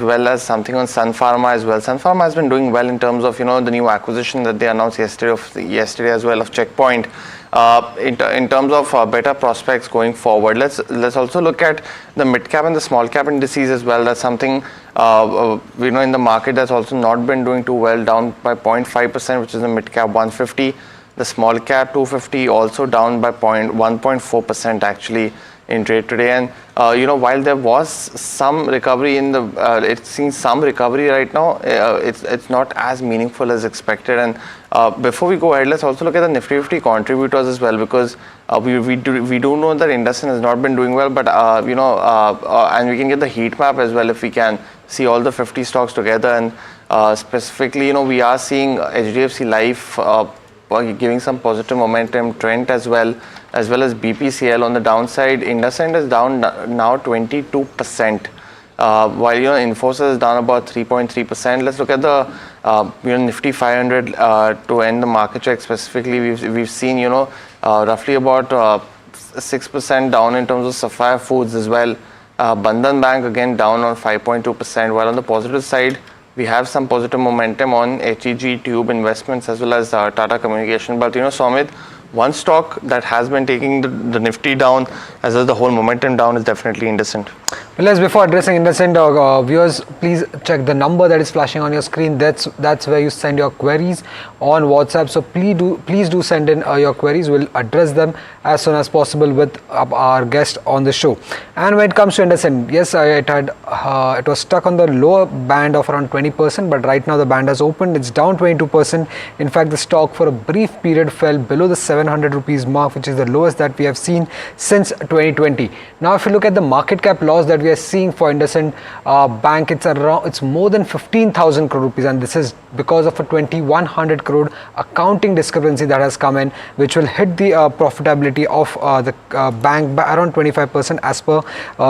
well as something on Sun Pharma as well. Sun Pharma has been doing well in terms of, the new acquisition that they announced yesterday as well of Checkpoint. In terms of better prospects going forward, let's also look at the mid cap and the small cap indices as well. That's something in the market that's also not been doing too well, down by 0.5%, which is the mid cap 150, the small cap 250 also down by 1.4% actually in trade today. And while there was some recovery in the it's seen some recovery right now, it's not as meaningful as expected. And before we go ahead, let's also look at the Nifty 50 contributors as well, because we do know that IndusInd has not been doing well, but and we can get the heat map as well if we can see all the 50 stocks together. And specifically, we are seeing HDFC Life giving some positive momentum, Trent as well as BPCL on the downside. IndusInd is down now 22%, while Infosys is down about 3.3%. Let's look at the Nifty 500 to end the market check specifically. We've seen roughly about 6% down in terms of Sapphire Foods as well. Bandhan Bank again down on 5.2%, while on the positive side we have some positive momentum on HEG Tube Investments as well as Tata Communication. But Somit, one stock that has been taking the Nifty down as well as the whole momentum down is definitely IndusInd. Well, as before addressing IndusInd, viewers, please check the number that is flashing on your screen. That's where you send your queries on WhatsApp. So please do send in your queries. We'll address them as soon as possible with our guest on the show. And when it comes to IndusInd, yes, it was stuck on the lower band of around 20%, but right now the band has opened. It's down 22%. In fact, the stock for a brief period fell below the 700 rupees mark, which is the lowest that we have seen since 2020. Now, if you look at the market cap loss that we are seeing for IndusInd Bank, it's more than 15,000 crore rupees, and this is because of a 2,100 crore accounting discrepancy that has come in, which will hit the profitability of the bank by around 25% as per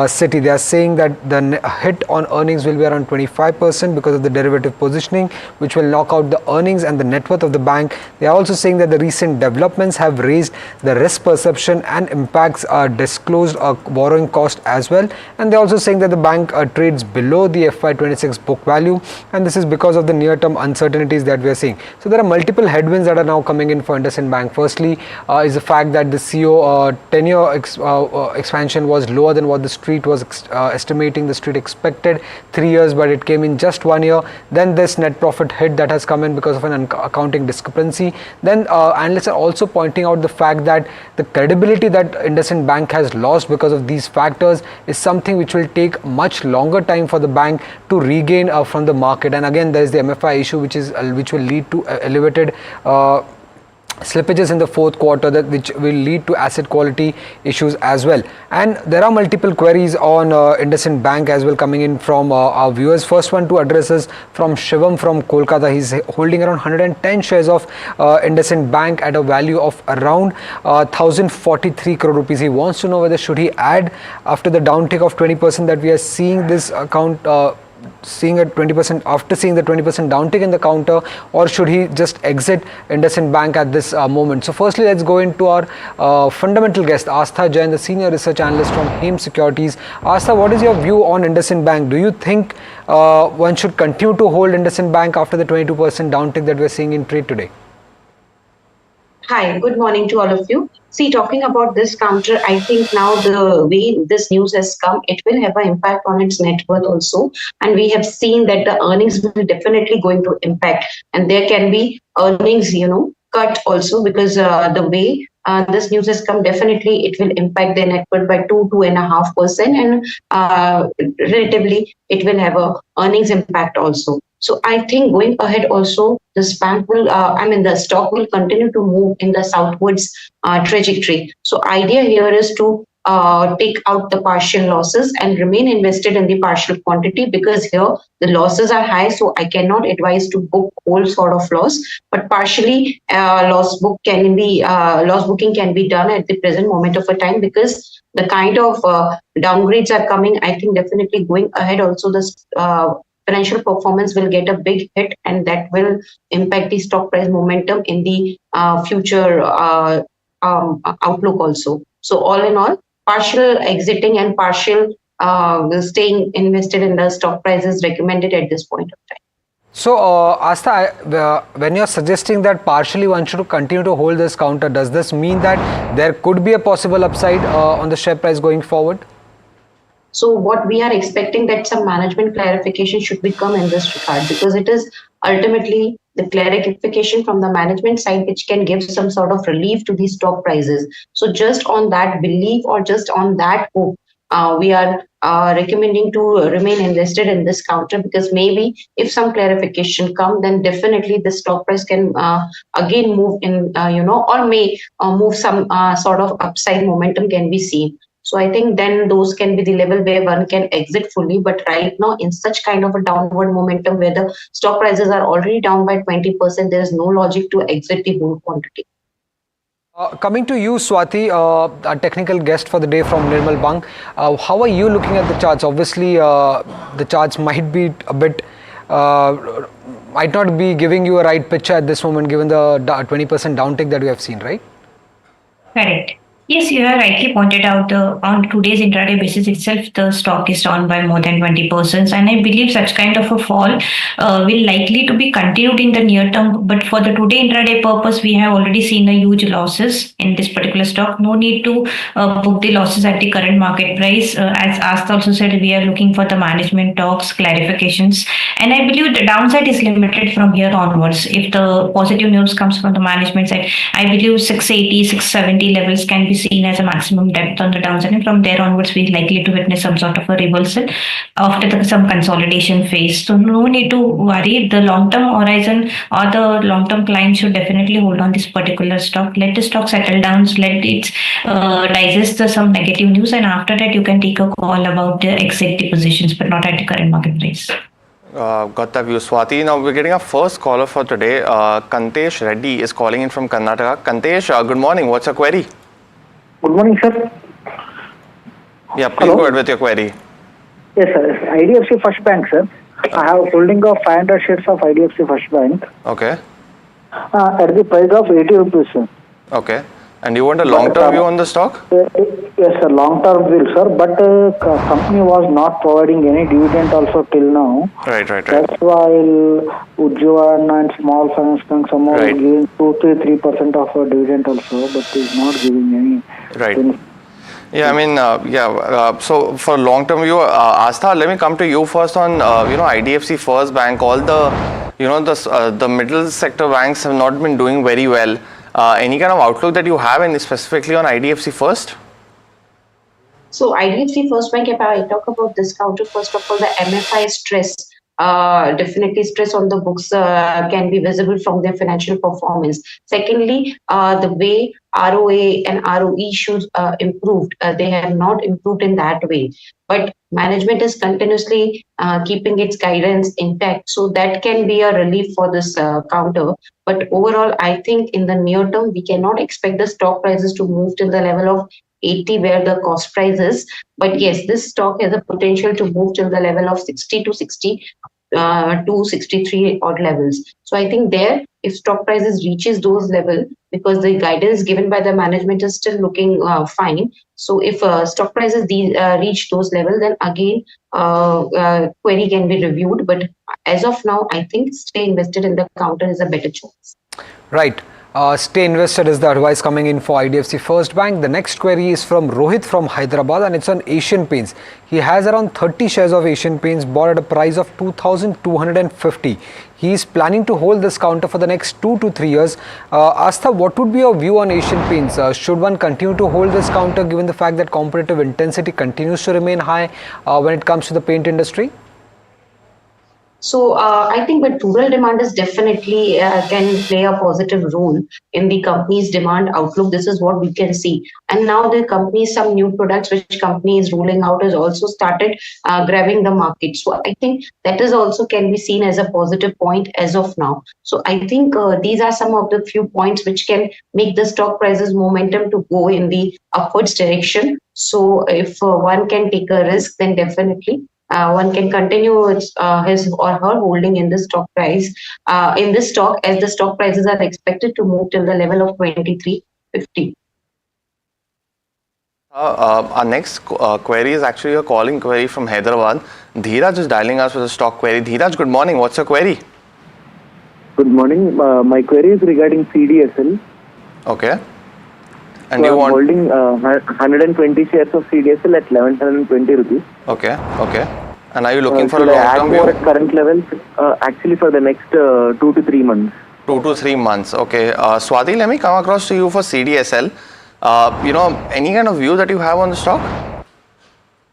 Citi. They are saying that the hit on earnings will be around 25% because of the derivative positioning, which will knock out the earnings and the net worth of the bank. They are also saying that the recent developments have raised the risk perception and impacts disclosed borrowing cost as well. And they're also saying that the bank trades below the FY26 book value, and this is because of the near-term uncertainties that we are seeing. So there are multiple headwinds that are now coming in for IndusInd Bank. Firstly, is the fact that the CEO tenure expansion was lower than what the street was estimating. The street expected 3 years, but it came in just 1 year. Then this net profit hit that has come in because of an accounting discrepancy. Then analysts are also pointing out the fact that the credibility that IndusInd Bank has lost because of these factors is something which will take much longer time for the bank to regain from the market. And again, there is the MFI issue, which will lead to elevated slippages in the fourth quarter, which will lead to asset quality issues as well. And there are multiple queries on IndusInd Bank as well coming in from our viewers. First one to address is from Shivam from Kolkata. He's holding around 110 shares of IndusInd Bank at a value of around 1,043 crore rupees. He wants to know whether should he add after the downtick of 20% that we are seeing this account seeing a 20% after seeing the 20% downtick in the counter, or should he just exit IndusInd Bank at this moment? So firstly, let's go into our fundamental guest, Astha Jain, the senior research analyst from HEM Securities. Astha, what is your view on IndusInd Bank? Do you think one should continue to hold IndusInd Bank after the 22% downtick that we're seeing in trade today? Hi, good morning to all of you. See, talking about this counter, I think now the way this news has come, it will have an impact on its net worth also. And we have seen that the earnings will definitely going to impact. And there can be earnings, cut also, because the way this news has come, definitely it will impact their net worth by 2.5%, and relatively it will have a earnings impact also. So I think going ahead also, this bank will, the stock will continue to move in the southwards trajectory. So idea here is to take out the partial losses and remain invested in the partial quantity, because here the losses are high, so I cannot advise to book whole sort of loss, but partially loss booking can be done at the present moment of a time, because the kind of downgrades are coming. I think definitely going ahead also this financial performance will get a big hit, and that will impact the stock price momentum in the future outlook also. So all in all, partial exiting and partial staying invested in the stock price is recommended at this point of time. So, Astha, when you're suggesting that partially one should continue to hold this counter, does this mean that there could be a possible upside on the share price going forward? So what we are expecting that some management clarification should become in this regard, because it is ultimately the clarification from the management side which can give some sort of relief to these stock prices. So just on that belief or just on that hope, we are recommending to remain invested in this counter, because maybe if some clarification come, then definitely the stock price can again move in, or may move some sort of upside momentum can be seen. So I think then those can be the level where one can exit fully. But right now, in such kind of a downward momentum where the stock prices are already down by 20%, there is no logic to exit the whole quantity. Coming to you, Swati, a technical guest for the day from Nirmal Bang. How are you looking at the charts? Obviously, the charts might be a bit, might not be giving you a right picture at this moment, given the 20% downtick that we have seen, right? Correct. Yes, you have rightly pointed out on today's intraday basis itself, the stock is down by more than 20%. And I believe such kind of a fall will likely to be continued in the near term. But for the today intraday purpose, we have already seen a huge losses in this particular stock. No need to book the losses at the current market price. As Astha also said, we are looking for the management talks, clarifications. And I believe the downside is limited from here onwards. If the positive news comes from the management side, I believe 680, 670 levels can be seen as a maximum depth on the downside, and from there onwards we're likely to witness some sort of a reversal after some consolidation phase. So no need to worry. The long-term horizon or the long-term client should definitely hold on this particular stock. Let the stock settle down, let it digest some negative news, and after that you can take a call about the exit the positions, but not at the current market price. Got that view, Swati. Now we're getting our first caller for today. Kantesh Reddy is calling in from Karnataka. Kantesh, good morning. What's your query? Good morning, sir. Yeah, please go ahead with your query. Yes, sir. IDFC First Bank, sir. I have a holding of 500 shares of IDFC First Bank. Okay. At the price of 80 rupees, sir. Okay. And you want a long-term view on the stock? Yes, sir. Long-term view, sir. But company was not providing any dividend also till now. Right. That's why Ujjivan and small finance bank somehow giving 2-3% of a dividend also, but is not giving any. Right. Yeah, I mean, so for long-term view, Astha, let me come to you first on, IDFC First Bank. All the, the middle sector banks have not been doing very well. Any kind of outlook that you have, and specifically on IDFC First? So IDFC First Bank, if I talk about this counter, first of all, the MFI stress, definitely stress on the books can be visible from their financial performance. Secondly, the way ROA and ROE should improved, they have not improved in that way. But management is continuously keeping its guidance intact, so that can be a relief for this counter. But overall, I think in the near term, we cannot expect the stock prices to move to the level of 80 where the cost price is. But yes, this stock has a potential to move till the level of 60 to 63 odd levels. So I think there, if stock prices reaches those levels, because the guidance given by the management is still looking fine. So if stock prices reach those levels, then again query can be reviewed. But as of now, I think stay invested in the counter is a better choice. Right. Stay invested is the advice coming in for IDFC First Bank. The next query is from Rohit from Hyderabad, and it's on Asian Paints. He has around 30 shares of Asian Paints bought at a price of 2,250. He is planning to hold this counter for the next 2 to 3 years. Astha, what would be your view on Asian Paints? Should one continue to hold this counter given the fact that competitive intensity continues to remain high when it comes to the paint industry? So I think but rural demand is definitely can play a positive role in the company's demand outlook. This is what we can see. And now the company, some new products which company is rolling out has also started grabbing the market. So I think that is also can be seen as a positive point as of now. So I think these are some of the few points which can make the stock prices momentum to go in the upwards direction. So if one can take a risk, then definitely one can continue his or her holding in the stock price in this stock, as the stock prices are expected to move till the level of 23.50. Our next query is actually a calling query from Hyderabad. Dheeraj is dialing us with a stock query. Dheeraj, good morning. What's your query? Good morning. My query is regarding CDSL. Okay. And So you I'm want holding 120 shares of CDSL at 1120 rupees. Okay. And are you looking for a Should I add long-term more view? at current levels? Actually, for the next 2 to 3 months. 2 to 3 months. Okay. Swati, let me come across to you for CDSL. Any kind of view that you have on the stock?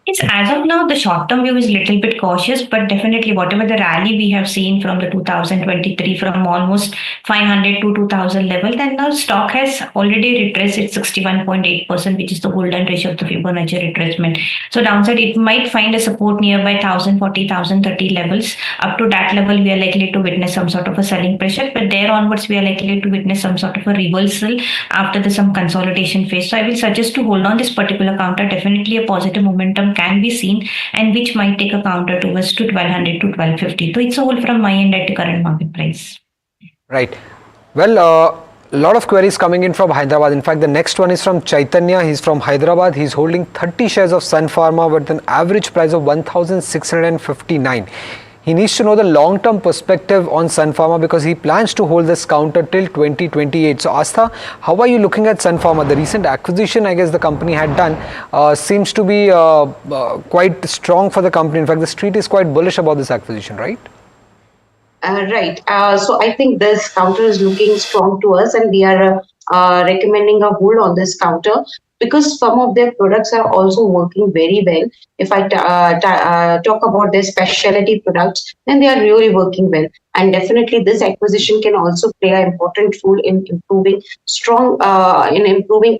Yes, as of now, the short-term view is a little bit cautious, but definitely whatever the rally we have seen from the 2023 from almost 500 to 2000 level, then now stock has already retraced its 61.8%, which is the golden ratio of the Fibonacci retracement. So downside, it might find a support nearby 1040, 1030 levels. Up to that level, we are likely to witness some sort of a selling pressure, but there onwards, we are likely to witness some sort of a reversal after some consolidation phase. So I will suggest to hold on this particular counter. Definitely a positive momentum can be seen, and which might take a counter towards to 1200 to 1250. So it's a hold from my end at the current market price. Right. Well, a lot of queries coming in from Hyderabad. In fact, the next one is from Chaitanya. He's from Hyderabad. He's holding 30 shares of Sun Pharma with an average price of 1,659. He needs to know the long-term perspective on Sun Pharma because he plans to hold this counter till 2028. So, Astha, how are you looking at Sun Pharma? The recent acquisition, I guess, the company had done seems to be quite strong for the company. In fact, the street is quite bullish about this acquisition, right? Right. So I think this counter is looking strong to us, and we are recommending a hold on this counter because some of their products are also working very well. If I talk about their specialty products, then they are really working well. And definitely, this acquisition can also play an important role in improving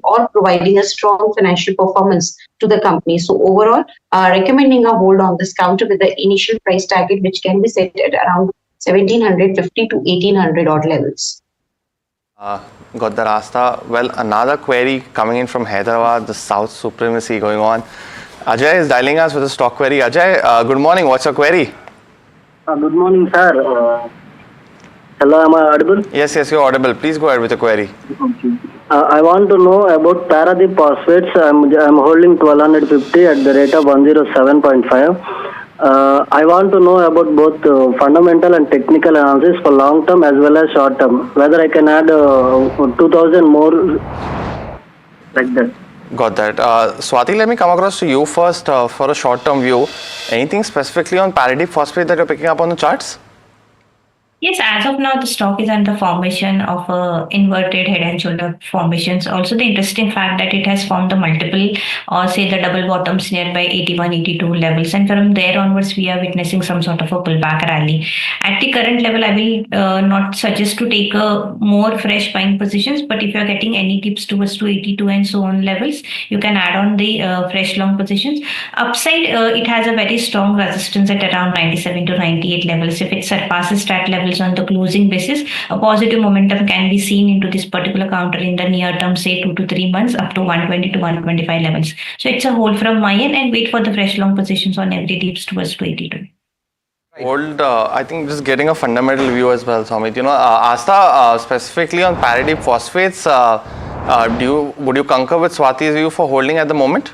or providing a strong financial performance to the company. So overall, recommending a hold on this counter with the initial price target, which can be set at around 1750 to 1800 odd levels. Got the Rasta. Well, another query coming in from Hyderabad, the South supremacy going on. Ajay is dialing us with a stock query. Ajay, good morning. What's your query? Good morning, sir. Hello, am I audible? Yes, you're audible. Please go ahead with your query. Okay. I want to know about Paradeep Phosphates. I'm holding 1250 at the rate of 107.5. I want to know about both fundamental and technical analysis for long term as well as short term. Whether I can add 2000 more like that. Got that. Swati, let me come across to you first for a short-term view. Anything specifically on Paradeep Phosphate that you're picking up on the charts? Yes, as of now, the stock is under formation of inverted head and shoulder formations. Also, the interesting fact that it has formed the multiple or say the double bottoms nearby 81, 82 levels. And from there onwards, we are witnessing some sort of a pullback rally. At the current level, I will not suggest to take more fresh buying positions. But if you are getting any tips towards to 82 and so on levels, you can add on the fresh long positions. Upside, it has a very strong resistance at around 97 to 98 levels. If it surpasses that level, on the closing basis, a positive momentum can be seen into this particular counter in the near term, say 2 to 3 months, up to 120 to 125 levels. So it's a hold from my end and wait for the fresh long positions on every dips towards 282. Hold, I think just getting a fundamental view as well, Samit. Astha, specifically on Paradeep Phosphates, would you concur with Swati's view for holding at the moment?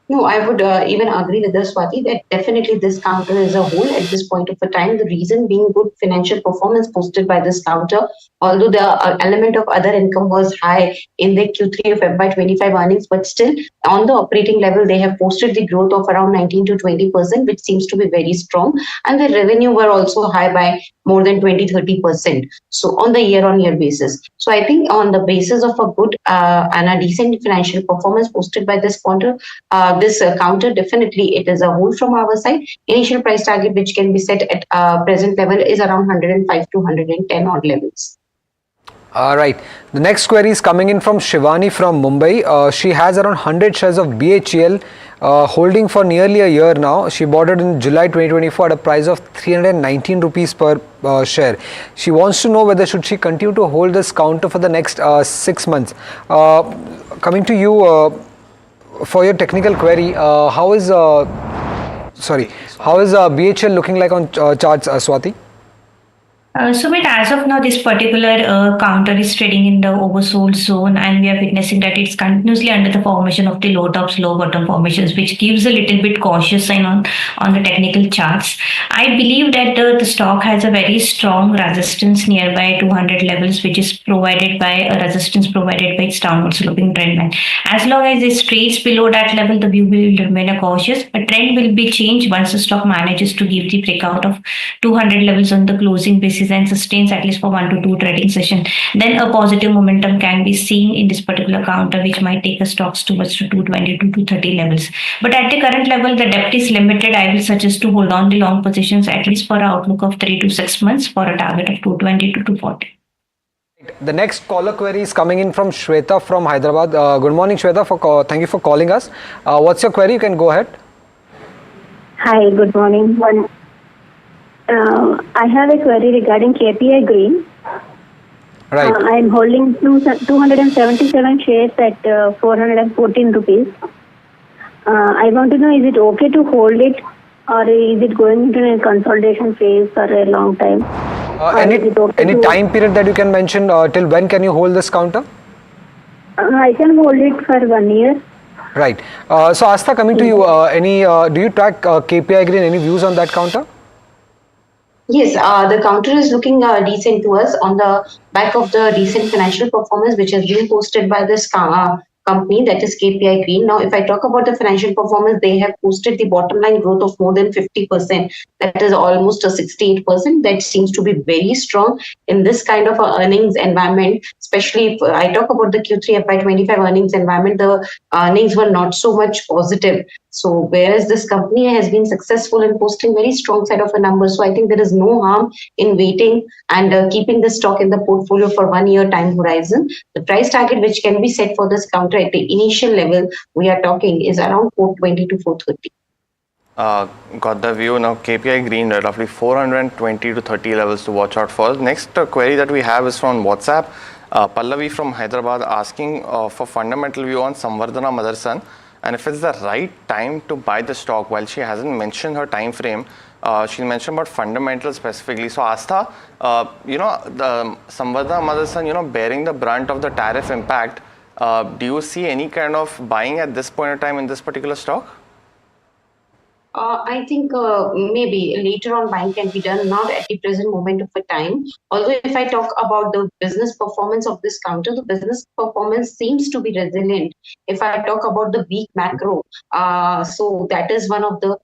No, I would even agree with this, Swati, that definitely this counter is a whole at this point of a time. The reason being good financial performance posted by this counter, although the element of other income was high in the Q3 of FY25 earnings, but still on the operating level, they have posted the growth of around 19 to 20%, which seems to be very strong. And the revenue were also high by more than 20-30%. So on the year-on-year basis. So I think on the basis of a good and a decent financial performance posted by this counter, counter, definitely it is a hold from our side. Initial price target which can be set at present level is around 105 to 110 odd levels. Right. The next query is coming in from Shivani from Mumbai. She has around 100 shares of BHEL holding for nearly a year now. She bought it in July 2024 at a price of 319 rupees per share. She wants to know whether should she continue to hold this counter for the next 6 months. Coming to you for your technical query, how is BHEL looking like on charts, Swati? Sumit, as of now, this particular counter is trading in the oversold zone, and we are witnessing that it's continuously under the formation of the low tops, low bottom formations, which gives a little bit cautious sign on the technical charts. I believe that the stock has a very strong resistance nearby 200 levels, which is provided by a resistance provided by its downward sloping trend line. As long as it trades below that level, the view will remain a cautious. A trend will be changed once the stock manages to give the breakout of 200 levels on the closing basis and sustains at least for 1 to 2 trading session. Then a positive momentum can be seen in this particular counter, which might take the stocks towards to 220 to 230 levels. But at the current level, the depth is limited. I will suggest to hold on the long positions at least for an outlook of 3 to 6 months for a target of 220 to 240. The next caller query is coming in from Shweta from Hyderabad. Good morning, Shweta. Thank you for calling us. What's your query? You can go ahead. Hi, good morning. I have a query regarding KPI Green. Right. I am holding 277 shares at 414 rupees. I want to know, is it okay to hold it, or is it going into a consolidation phase for a long time? Any time period that you can mention, till when can you hold this counter? I can hold it for 1 year. Right. So Astha, coming to you, do you track KPI Green? Any views on that counter? Yes, the counter is looking decent to us on the back of the recent financial performance, which has been posted by this company, that is KPI Green. Now, if I talk about the financial performance, they have posted the bottom line growth of more than 50%. That is almost a 68%. That seems to be very strong in this kind of a earnings environment, especially if I talk about the Q3 FY25 earnings environment, the earnings were not so much positive. So whereas this company has been successful in posting very strong set of a number, so I think there is no harm in waiting and keeping the stock in the portfolio for 1 year time horizon. The price target which can be set for this counter at the initial level we are talking is around 420 to 430. Got the view. Now KPI Green, roughly 420 to 30 levels to watch out for. Next query that we have is from WhatsApp. Pallavi from Hyderabad asking for fundamental view on Samvardhana Motherson, and if it's the right time to buy the stock. While she hasn't mentioned her time frame, she mentioned about fundamentals specifically. So Astha, the Samvardhana Motherson, bearing the brunt of the tariff impact, do you see any kind of buying at this point in time in this particular stock? I think maybe later on buying can be done, not at the present moment of a time. Although if I talk about the business performance of this counter, the business performance seems to be resilient. If I talk about the weak macro, so that is one of the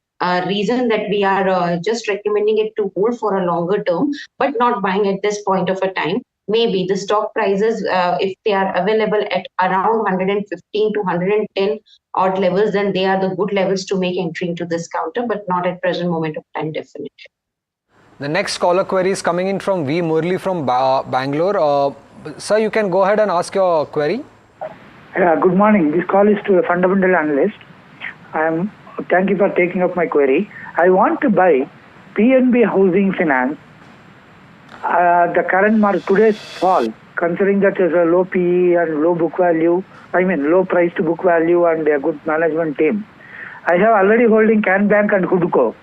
reason that we are just recommending it to hold for a longer term, but not buying at this point of a time. Maybe the stock prices, if they are available at around 115 to 110 odd levels, then they are the good levels to make entry into this counter, but not at present moment of time, definitely. The next caller query is coming in from V. Murli from Bangalore. Sir, you can go ahead and ask your query. Good morning. This call is to a fundamental analyst. Thank you for taking up my query. I want to buy PNB Housing Finance. The current market today's fall, considering that there's a low PE and low book value, low price to book value and a good management team. I have already holding Can Bank and Hudco.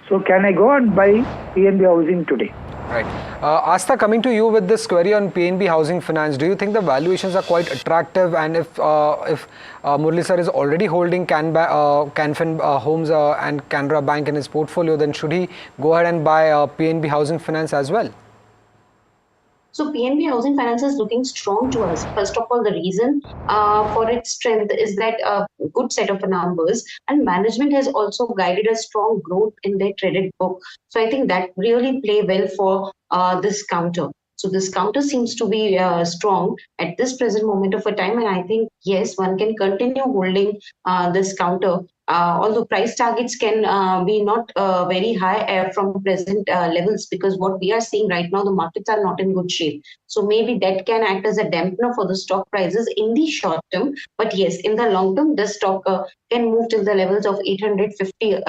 So can I go and buy PNB Housing today? Right. Astha, coming to you with this query on PNB Housing Finance, do you think the valuations are quite attractive? And if Murli sir is already holding Canfin Homes and Canara Bank in his portfolio, then should he go ahead and buy PNB Housing Finance as well? So PNB Housing Finance is looking strong to us. First of all, the reason for its strength is that a good set of numbers, and management has also guided a strong growth in their credit book. So I think that really play well for this counter. So this counter seems to be strong at this present moment of a time, and I think yes, one can continue holding this counter. Although price targets can be not very high from present levels, because what we are seeing right now, the markets are not in good shape. So maybe that can act as a dampener for the stock prices in the short term. But yes, in the long term, the stock can move to the levels of 850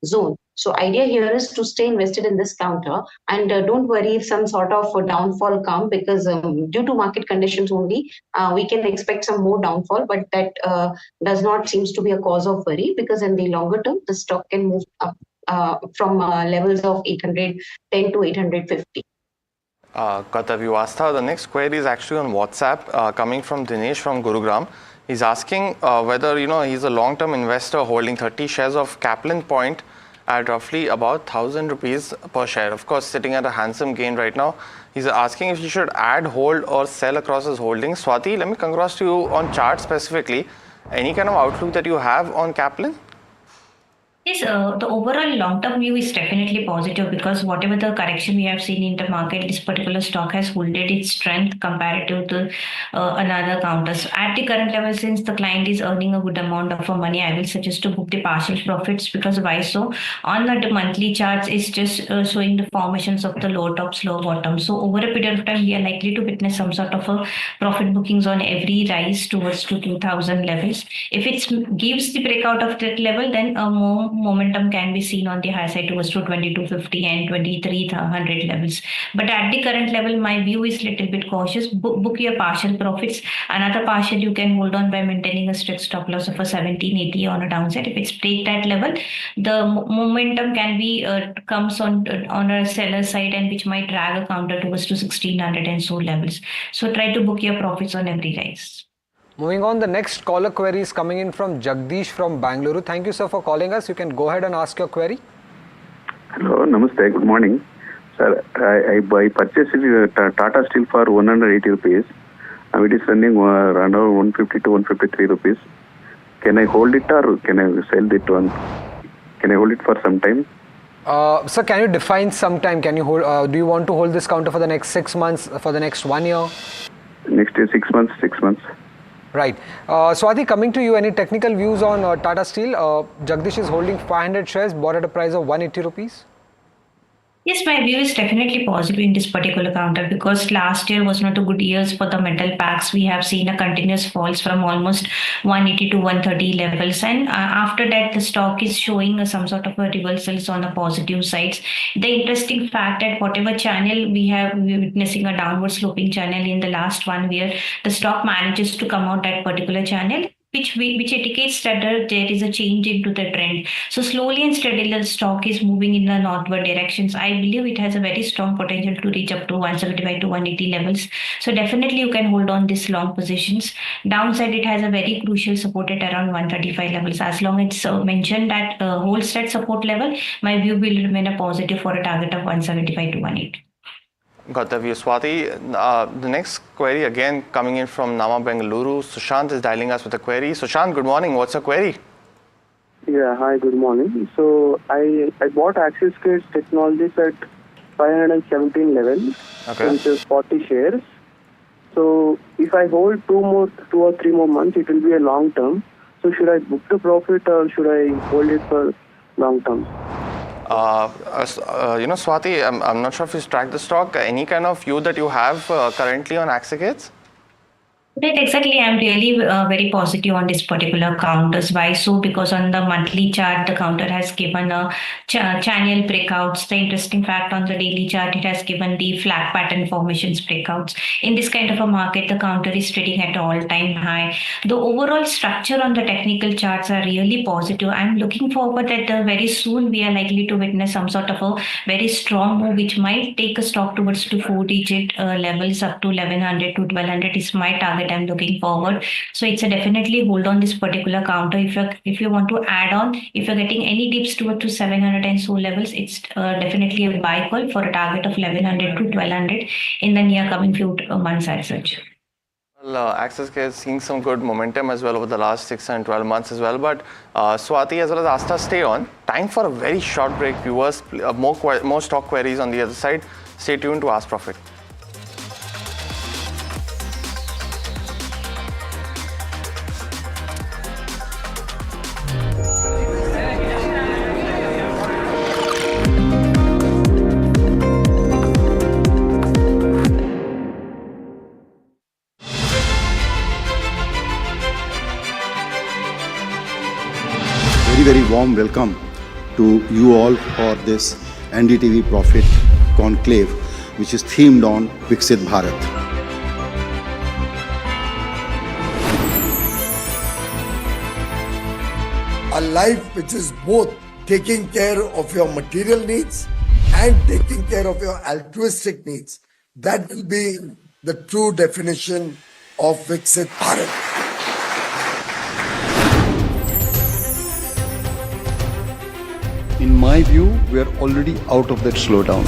zone. So idea here is to stay invested in this counter, and don't worry if some sort of downfall come, because due to market conditions only, we can expect some more downfall, but that does not seems to be a cause of worry, because in the longer term, the stock can move up from levels of 810 to 850. Got the view, Astha. The next query is actually on WhatsApp, coming from Dinesh from Gurugram. He's asking whether he's a long-term investor holding 30 shares of Caplin Point at roughly about 1,000 rupees per share. Of course, sitting at a handsome gain right now. He's asking if he should add, hold, or sell across his holdings. Swati, let me come across to you on chart specifically. Any kind of outlook that you have on Caplin? Yes, the overall long-term view is definitely positive because whatever the correction we have seen in the market, this particular stock has holded its strength comparative to another counters. At the current level, since the client is earning a good amount of money, I will suggest to book the partial profits because why so? On the monthly charts, it's just showing the formations of the low tops, low bottom. So over a period of time, we are likely to witness some sort of a profit bookings on every rise towards to 2000 levels. If it gives the breakout of that level, then more momentum can be seen on the high side towards to 2250 and 2300 levels. But at the current level, my view is little bit cautious. Book your partial profits. Another partial you can hold on by maintaining a strict stop loss of a 1780 on a downside. If it's break that level, the momentum can be comes on a seller side and which might drag a counter towards to 1600 and so levels. So try to book your profits on every rise. Moving on, the next caller query is coming in from Jagdish from Bangalore. Thank you, sir, for calling us. You can go ahead and ask your query. Hello, namaste, good morning. Sir, I purchased Tata Steel for 180 rupees. And it is running around 150 to 153 rupees. Can I hold it or can I sell it one? Can I hold it for some time? Sir, can you define some time? Can you hold? Do you want to hold this counter for the next 6 months, for the next 1 year? Next year, 6 months, 6 months. Right. Swati, coming to you, any technical views on Tata Steel? Jagdish is holding 500 shares, bought at a price of 180 rupees. Yes, my view is definitely positive in this particular counter because last year was not a good year for the metal packs. We have seen a continuous falls from almost 180 to 130 levels, and after that the stock is showing some sort of a reversals on the positive sides. The interesting fact that whatever channel we're witnessing a downward sloping channel in the last 1 year, the stock manages to come out that particular channel, which indicates that there is a change into the trend. So slowly and steadily the stock is moving in the northward directions. I believe it has a very strong potential to reach up to 175 to 180 levels. So definitely you can hold on these long positions. Downside, it has a very crucial support at around 135 levels. As long as it's mentioned that holds that support level, my view will remain a positive for a target of 175 to 180. Got the view, Swati. The next query again coming in from Nama Bengaluru. Sushant is dialing us with a query. Sushant, good morning. What's your query? Yeah, hi, good morning. So I bought Axiscades Technologies at 517 level, which is 40 shares. So if I hold 2 or 3 more months, it will be a long term. So should I book the profit or should I hold it for long term? Swati, I'm not sure if you tracked the stock. Any kind of view that you have currently on Axiscades? Right, exactly. I'm really very positive on this particular counters. Why so? Because on the monthly chart, the counter has given a channel breakouts. The interesting fact on the daily chart, it has given the flag pattern formations breakouts. In this kind of a market, the counter is trading at all-time high. The overall structure on the technical charts are really positive. I'm looking forward that very soon we are likely to witness some sort of a very strong move, which might take a stock towards to 4-digit levels up to 1100 to 1200 is my target. I'm looking forward. So it's a definitely hold on this particular counter. If you want to add on, if you're getting any dips to 700 and so levels, it's definitely a buy call for a target of 1100 to 1200 in the near coming few months as such. Well, Axiscades is seeing some good momentum as well over the last 6 and 12 months as well. But Swati as well as Asta, stay on. Time for a very short break, viewers. More stock queries on the other side. Stay tuned to Ask Profit. Very warm welcome to you all for this NDTV Profit conclave, which is themed on Viksit Bharat. A life which is both taking care of your material needs and taking care of your altruistic needs That will be the true definition of Viksit Bharat. In my view, we are already out of that slowdown.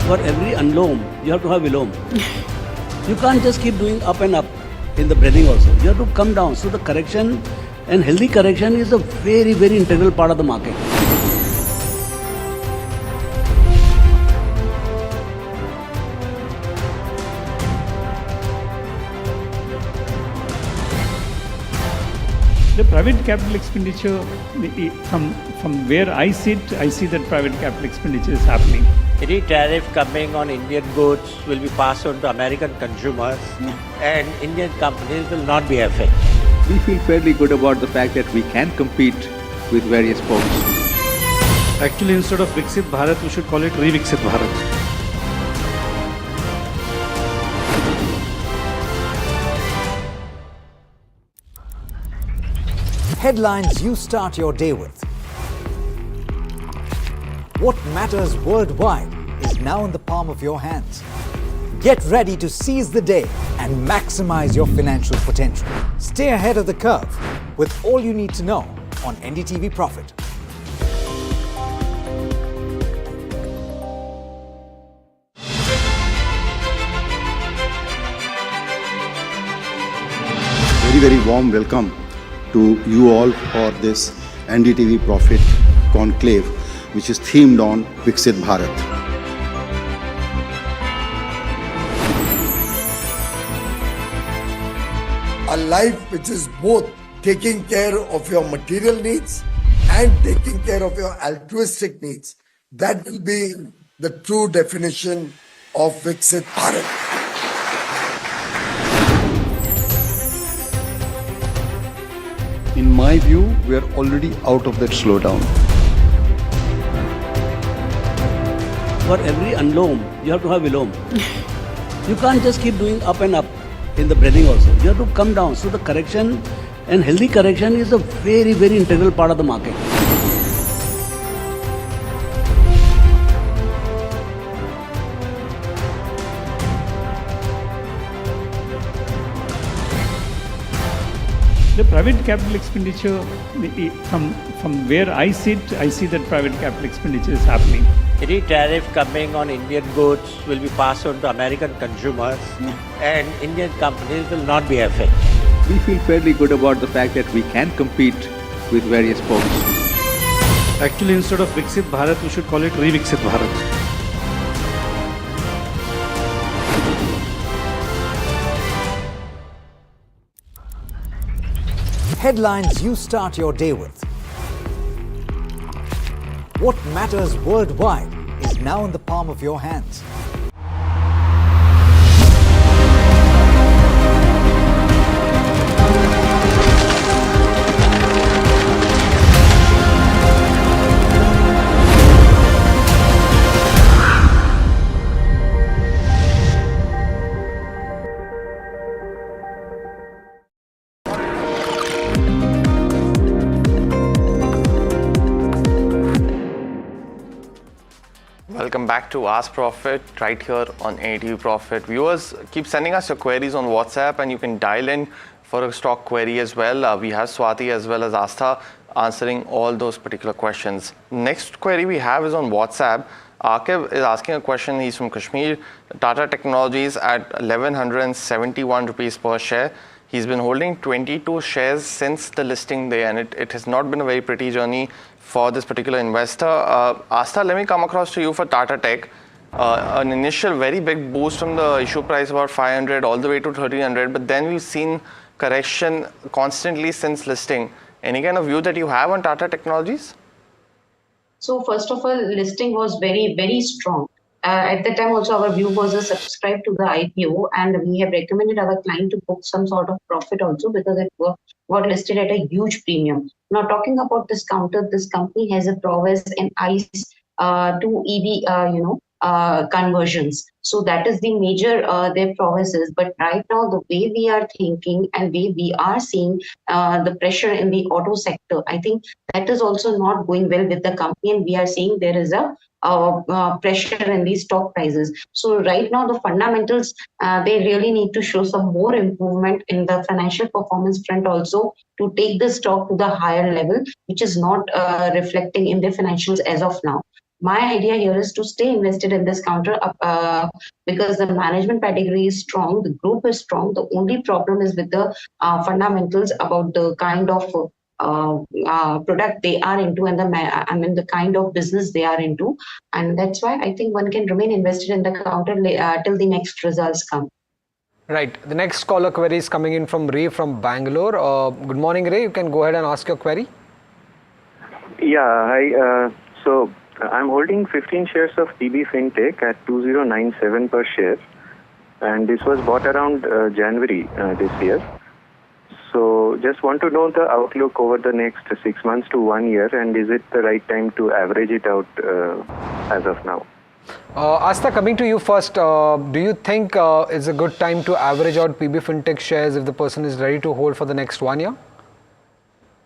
For every unloam, you have to have vilom. You can't just keep doing up and up in the breathing also. You have to come down. So the correction and healthy correction is a very, very integral part of the market. The private capital expenditure, from where I sit, I see that private capital expenditure is happening. Any tariff coming on Indian goods will be passed on to American consumers and Indian companies will not be affected. We feel fairly good about the fact that we can compete with various folks. Actually, instead of Viksit Bharat, we should call it Re-Viksit Bharat. Headlines you start your day with. What matters worldwide is now in the palm of your hands. Get ready to seize the day and maximize your financial potential. Stay ahead of the curve with all you need to know on NDTV Profit. Very warm welcome to you all for this NDTV Profit conclave, which is themed on Viksit Bharat. A life which is both taking care of your material needs and taking care of your altruistic needs. That will be the true definition of Viksit Bharat. In my view, we are already out of that slowdown. For every unloam, you have to have vilom. You can't just keep doing up and up in the breathing also. You have to come down. So the correction and healthy correction is a very, very integral part of the market. The private capital expenditure, from where I sit, I see that private capital expenditure is happening. Any tariff coming on Indian goods will be passed on to American consumers and Indian companies will not be affected. We feel fairly good about the fact that we can compete with various folks. Actually, instead of Viksit Bharat, we should call it Re-Viksit Bharat. Headlines you start your day with. What matters worldwide is now in the palm of your hands. Welcome back to Ask Profit right here on NDTV Profit. Viewers, keep sending us your queries on WhatsApp and you can dial in for a stock query as well. We have Swati as well as Astha answering all those particular questions. Next query we have is on WhatsApp. Akib is asking a question. He's from Kashmir. Tata Technologies at 1171 rupees per share. He's been holding 22 shares since the listing day, and it has not been a very pretty journey for this particular investor. Astha, let me come across to you for Tata Tech. An initial very big boost from the issue price about 500 all the way to 1300, but then we've seen correction constantly since listing. Any kind of view that you have on Tata Technologies? So first of all, listing was very, very strong. At the time also our view was a subscribe to the IPO, and we have recommended our client to book some sort of profit also because it got listed at a huge premium. Now talking about this company has a prowess in ICE to EV, conversions. So that is the major their promises. But right now, the way we are thinking and way we are seeing the pressure in the auto sector, I think that is also not going well with the company, and we are seeing there is a pressure in these stock prices. So right now, the fundamentals they really need to show some more improvement in the financial performance front also to take the stock to the higher level, which is not reflecting in the financials as of now. My idea here is to stay invested in this counter because the management pedigree is strong, the group is strong. The only problem is with the fundamentals about the kind of product they are into and the kind of business they are into, and that's why I think one can remain invested in the counter till the next results come. Right. The next caller query is coming in from Ray from Bangalore. Good morning, Ray. You can go ahead and ask your query. Yeah, hi. So I'm holding 15 shares of PB Fintech at 2097 per share, and this was bought around January this year. So just want to know the outlook over the next 6 months to 1 year, and is it the right time to average it out as of now? Asta, coming to you first, do you think it's a good time to average out PB Fintech shares if the person is ready to hold for the next 1 year?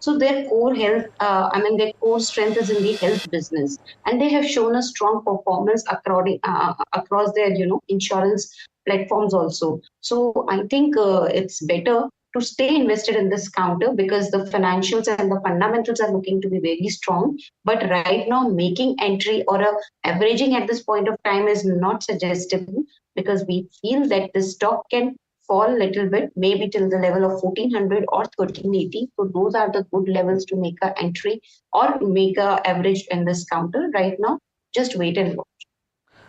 So their core health, their core strength is in the health business, and they have shown a strong performance across their, insurance platforms also. So I think it's better to stay invested in this counter because the financials and the fundamentals are looking to be very strong. But right now, making entry or averaging at this point of time is not suggestible because we feel that the stock can fall a little bit, maybe till the level of 1400 or 1380. So those are the good levels to make an entry or make an average in this counter. Right now, just wait and watch.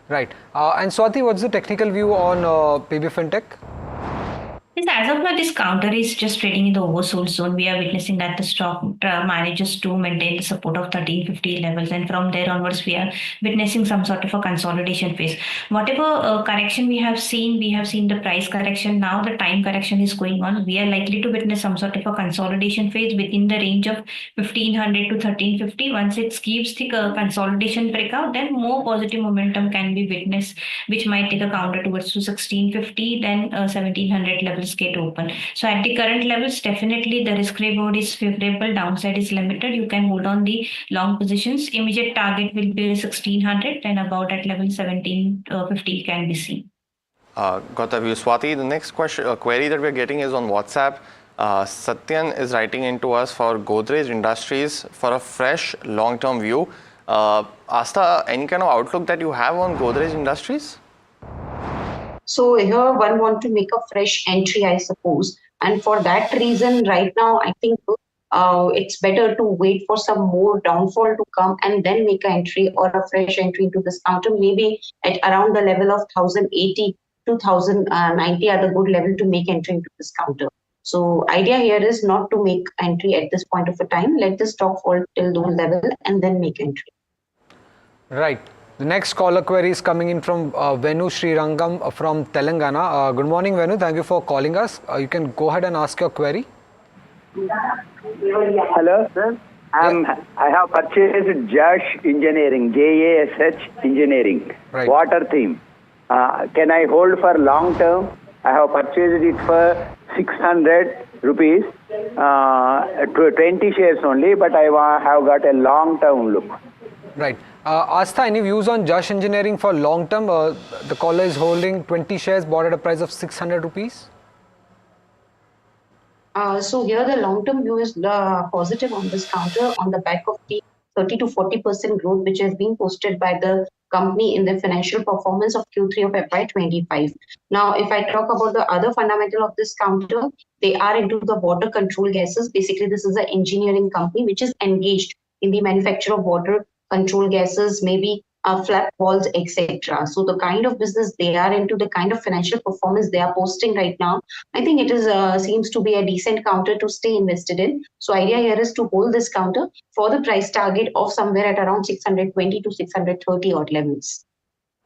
Right. And Swati, what's the technical view on PB Fintech? Yes, as of now, this counter is just trading in the oversold zone. We are witnessing that the stock manages to maintain the support of 1350 levels, and from there onwards, we are witnessing some sort of a consolidation phase. Whatever correction we have seen the price correction. Now the time correction is going on. We are likely to witness some sort of a consolidation phase within the range of 1500 to 1350. Once it gives the consolidation breakout, then more positive momentum can be witnessed, which might take a counter towards to 1650, then 1700 levels get open. So at the current levels, definitely the risk reward is favorable, downside is limited. You can hold on the long positions. Immediate target will be 1600, and about at level 1750 can be seen. Got the view, Swati. The next query that we're getting is on WhatsApp. Satyan is writing into us for Godrej Industries for a fresh long-term view. Asta, any kind of outlook that you have on Godrej Industries? So here one want to make a fresh entry, I suppose. And for that reason, right now, I think it's better to wait for some more downfall to come and then make an entry or a fresh entry into this counter. Maybe at around the level of 1080 to 1090 are the good level to make entry into this counter. So idea here is not to make entry at this point of a time. Let the stock fall till those level and then make entry. Right. The next caller query is coming in from Venu Srirangam from Telangana. Good morning, Venu. Thank you for calling us. You can go ahead and ask your query. Hello, sir. I have purchased Jash Engineering, JASH Engineering, right. Water theme. Can I hold for long term? I have purchased it for 600 rupees, 20 shares only, but I have got a long term look. Right. Asta, any views on Jash Engineering for long term? The caller is holding 20 shares bought at a price of 600 rupees. So here the long-term view is positive on this counter on the back of the 30 to 40% growth which has been posted by the company in the financial performance of Q3 of FY25. Now, if I talk about the other fundamental of this counter, they are into the water control gases. Basically, this is an engineering company which is engaged in the manufacture of water control gases, maybe flap walls, etc. So the kind of business they are into, the kind of financial performance they are posting right now, I think it is seems to be a decent counter to stay invested in. So idea here is to hold this counter for the price target of somewhere at around 620 to 630 odd levels.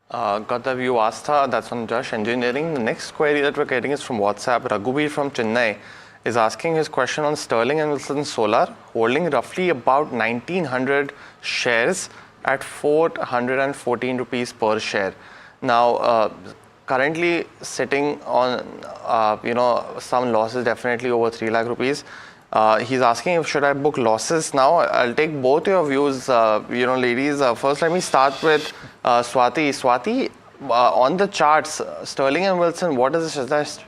Got the view, Asta. That's on Jash Engineering. The next query that we're getting is from WhatsApp. Raghuveer from Chennai is asking his question on Sterling and Wilson Solar, holding roughly about 1900 shares. At 414 rupees per share. Now, currently sitting on, some losses, definitely over 3 lakh rupees. He's asking if should I book losses now. I'll take both your views, ladies. First, let me start with Swati. Swati, on the charts, Sterling and Wilson, what does it suggest?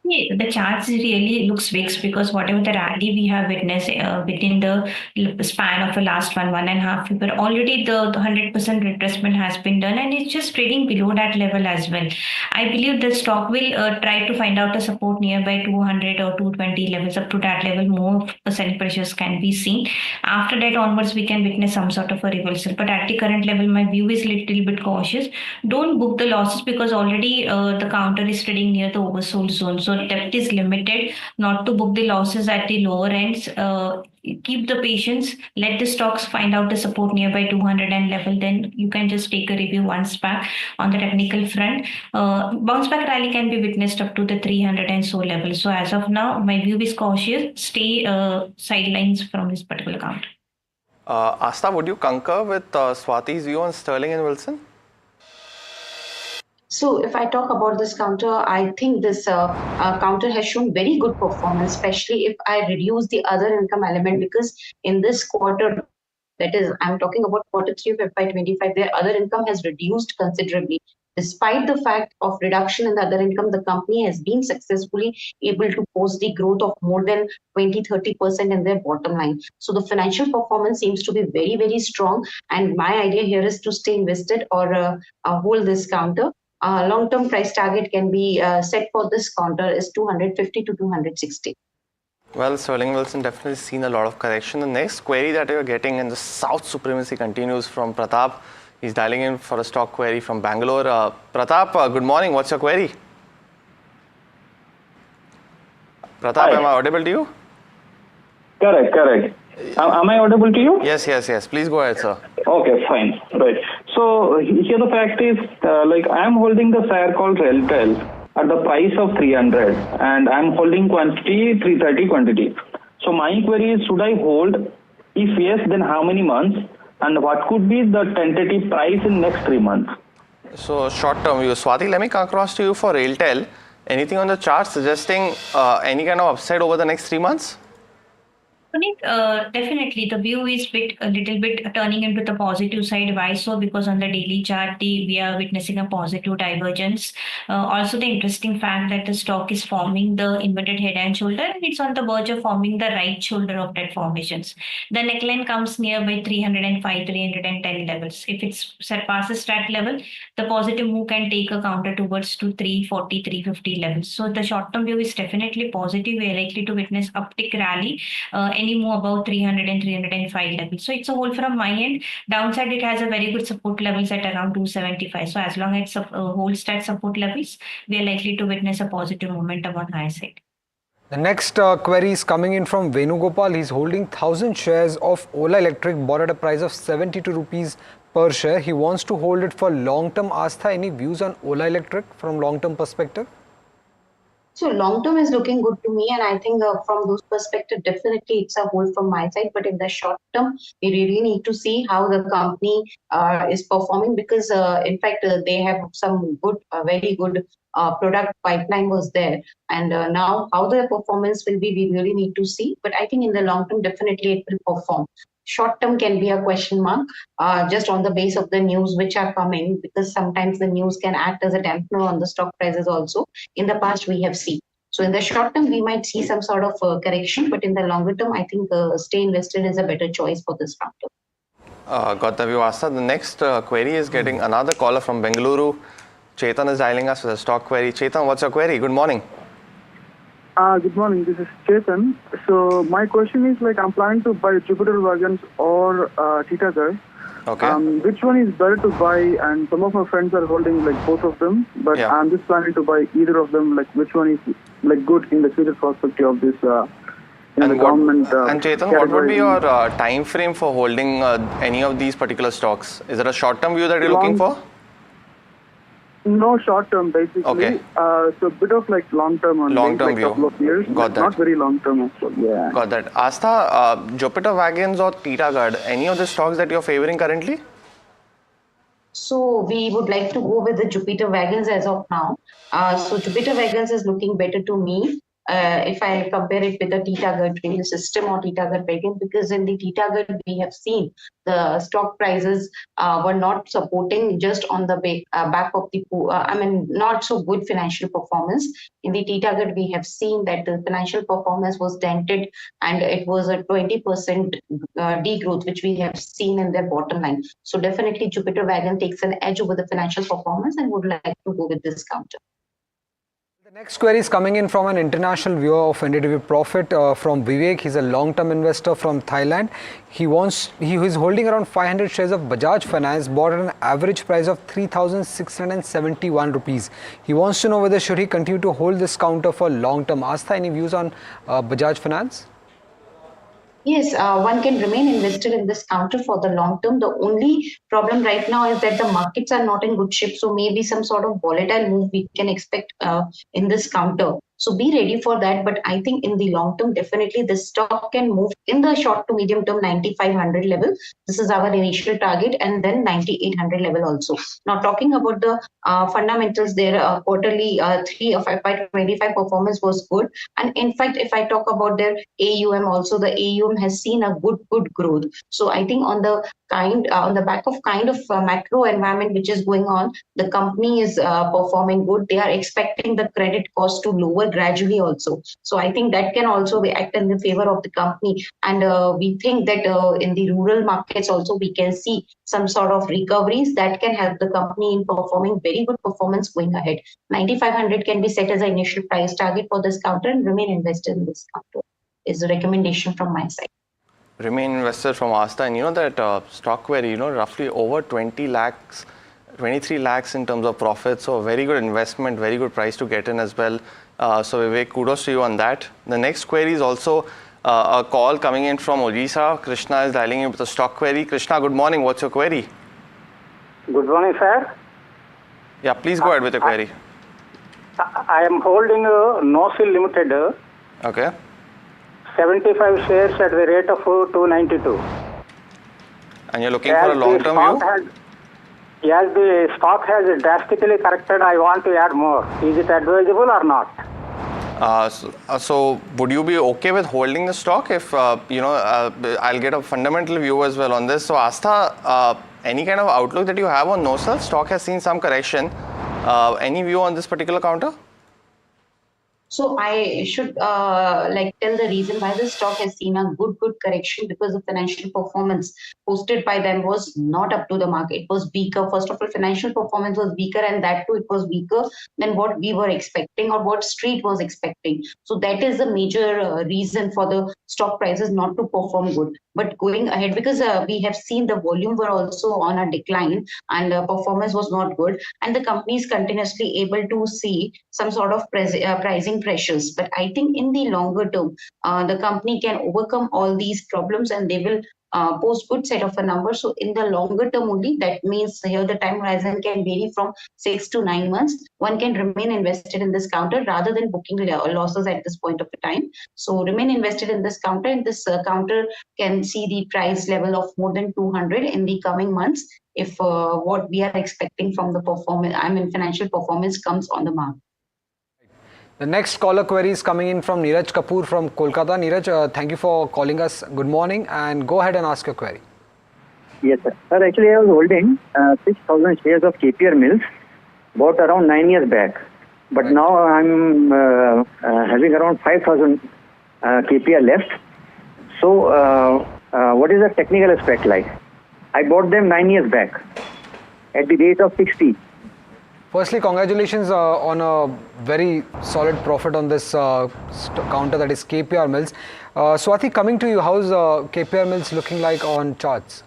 Yeah, the charts really looks mixed because whatever the rally we have witnessed within the span of the last 1.5 years, already the 100% retracement has been done and it's just trading below that level as well. I believe the stock will try to find out a support nearby 200 or 220 levels. Up to that level, more selling pressures can be seen. After that onwards, we can witness some sort of a reversal. But at the current level, my view is a little bit cautious. Don't book the losses because already the counter is trading near the oversold zone. So depth is limited, not to book the losses at the lower ends. Keep the patience, let the stocks find out the support nearby 200 and level, then you can just take a review once back on the technical front. Bounce back rally can be witnessed up to the 300 and so level. So as of now, my view is cautious, stay sidelines from this particular count. Asta, would you concur with Swati's view on Sterling and Wilson? So if I talk about this counter, I think this counter has shown very good performance, especially if I reduce the other income element, because in this quarter, that is, I'm talking about Q3 of FY25, their other income has reduced considerably. Despite the fact of reduction in the other income, the company has been successfully able to post the growth of more than 20-30% in their bottom line. So the financial performance seems to be very, very strong. And my idea here is to stay invested or hold this counter. Long-term price target can be set for this counter is 250 to 260. Well, Sterling Wilson definitely seen a lot of correction. The next query that you're getting in the South supremacy continues from Pratap. He's dialing in for a stock query from Bangalore. Pratap, good morning. What's your query? Pratap, Hi. am I audible to you? Correct. Am I audible to you? Yes. Please go ahead, sir. Okay, fine. Right. So here the fact is, I am holding the share called RailTel at the price of 300 and I am holding quantity 330 quantity. So my query is, should I hold? If yes, then how many months? And what could be the tentative price in next 3 months? So short term view. Swati, let me come across to you for RailTel. Anything on the chart suggesting any kind of upside over the next 3 months? Puneet, definitely the view is a little bit turning into the positive side. Why so? Because on the daily chart, we are witnessing a positive divergence. Also, the interesting fact that the stock is forming the inverted head and shoulder, and it's on the verge of forming the right shoulder of that formations. The neckline comes nearby 305, 310 levels. If it surpasses that level, the positive move can take a counter towards to 340, 350 levels. So the short-term view is definitely positive. We are likely to witness uptick rally. Any move above 300 and 305 levels. So it's a hold from my end. Downside, it has a very good support levels at around 275. So as long as it holds that support levels, we are likely to witness a positive momentum on higher side. The next query is coming in from Venugopal. He's holding 1,000 shares of Ola Electric, bought at a price of 72 rupees per share. He wants to hold it for long-term. Astha, any views on Ola Electric from long-term perspective? So long term is looking good to me, and I think from those perspective, definitely it's a hold from my side. But in the short term, we really need to see how the company is performing, because in fact they have some good, very good product pipeline was there, and now how the performance will be, we really need to see. But I think in the long term, definitely it will perform. Short term can be a question mark, just on the base of the news which are coming, because sometimes the news can act as a dampener on the stock prices also. In the past, we have seen. So in the short term, we might see some sort of correction, but in the longer term, I think stay invested is a better choice for this factor. Got the view, Asta. The next query is getting another caller from Bengaluru. Chetan is dialing us with a stock query. Chetan, what's your query? Good morning. Good morning, this is Chetan. So my question is, I'm planning to buy Jupiter Wagons or Titagarh. Okay. Which one is better to buy? And some of my friends are holding both of them, but Yeah. I'm just planning to buy either of them. Which one is good in the future perspective of this the government? And Chetan, what would be your time frame for holding any of these particular stocks? Is it a short-term view that you're looking for? No, short term basically. Okay. So bit of like long term only. Long-term like view. couple of years. Got that. Not very long term also. Yeah. Got that. Astha, Jupiter Wagons or Titagarh, any of the stocks that you're favoring currently? So we would like to go with the Jupiter Wagons as of now. So Jupiter Wagons is looking better to me if I compare it with the Titagarh train system or Titagarh wagon, because in the Titagarh we have seen the stock prices were not supporting just on the back of the not so good financial performance. In the Titagarh we have seen that the financial performance was dented and it was a 20% degrowth which we have seen in their bottom line. So definitely Jupiter Wagon takes an edge over the financial performance and would like to go with this counter. The next query is coming in from an international viewer of NDTV Profit from Vivek. He's a long-term investor from Thailand. He is holding around 500 shares of Bajaj Finance, bought at an average price of 3,671 rupees. He wants to know whether should he continue to hold this counter for long-term. Astha, any views on Bajaj Finance? Yes, one can remain invested in this counter for the long term. The only problem right now is that the markets are not in good shape. So maybe some sort of volatile move we can expect in this counter. So be ready for that. But I think in the long term, definitely this stock can move in the short to medium term 9,500 level. This is our initial target, and then 9,800 level also. Now talking about the fundamentals, their quarterly 3 of FY25 performance was good. And in fact, if I talk about their AUM also, the AUM has seen a good growth. So I think on the back of macro environment which is going on, the company is performing good. They are expecting the credit cost to lower gradually also. So I think that can also act in the favor of the company. And we think that in the rural markets also we can see some sort of recoveries that can help the company in performing very good performance going ahead. 9,500 can be set as an initial price target for this counter and remain invested in this counter is a recommendation from my side. Remain invested from Astha, and you know that stock query, roughly over 20 lakhs, 23 lakhs in terms of profits. So a very good investment, very good price to get in as well. So Vivek, kudos to you on that. The next query is also a call coming in from Odisha. Krishna is dialing in with a stock query. Krishna, good morning. What's your query? Good morning, sir. Yeah, please go ahead with your query. I am holding NOCIL Limited. Okay. 75 shares at the rate of 292. And you're looking for a long-term view? As the stock has drastically corrected, I want to add more. Is it advisable or not? So would you be okay with holding the stock if, I'll get a fundamental view as well on this. So Astha, any kind of outlook that you have on NOCIL? Stock has seen some correction. Any view on this particular counter? So I should tell the reason why the stock has seen a good correction, because the financial performance posted by them was not up to the market. It was weaker. First of all, financial performance was weaker, and that too it was weaker than what we were expecting or what street was expecting. So that is the major reason for the stock prices not to perform good. But going ahead, because we have seen the volume were also on a decline and performance was not good, and the company is continuously able to see some sort of pricing pressures. But I think in the longer term, the company can overcome all these problems and they will post good set of a number. So in the longer term only, that means here the time horizon can vary from 6 to 9 months. One can remain invested in this counter rather than booking losses at this point of the time. So remain invested in this counter, and this counter can see the price level of more than 200 in the coming months if what we are expecting from the financial performance comes on the market. The next caller query is coming in from Neeraj Kapoor from Kolkata. Neeraj, thank you for calling us. Good morning, and go ahead and ask your query. Yes, sir. Sir, actually I was holding 6,000 shares of KPR Mills, bought around 9 years back. But now I'm having around 5,000 KPR left. So what is the technical aspect like? I bought them 9 years back at the rate of 60. Firstly, congratulations on a very solid profit on this counter, that is KPR Mills. Swati, coming to you, how's KPR Mills looking like on charts?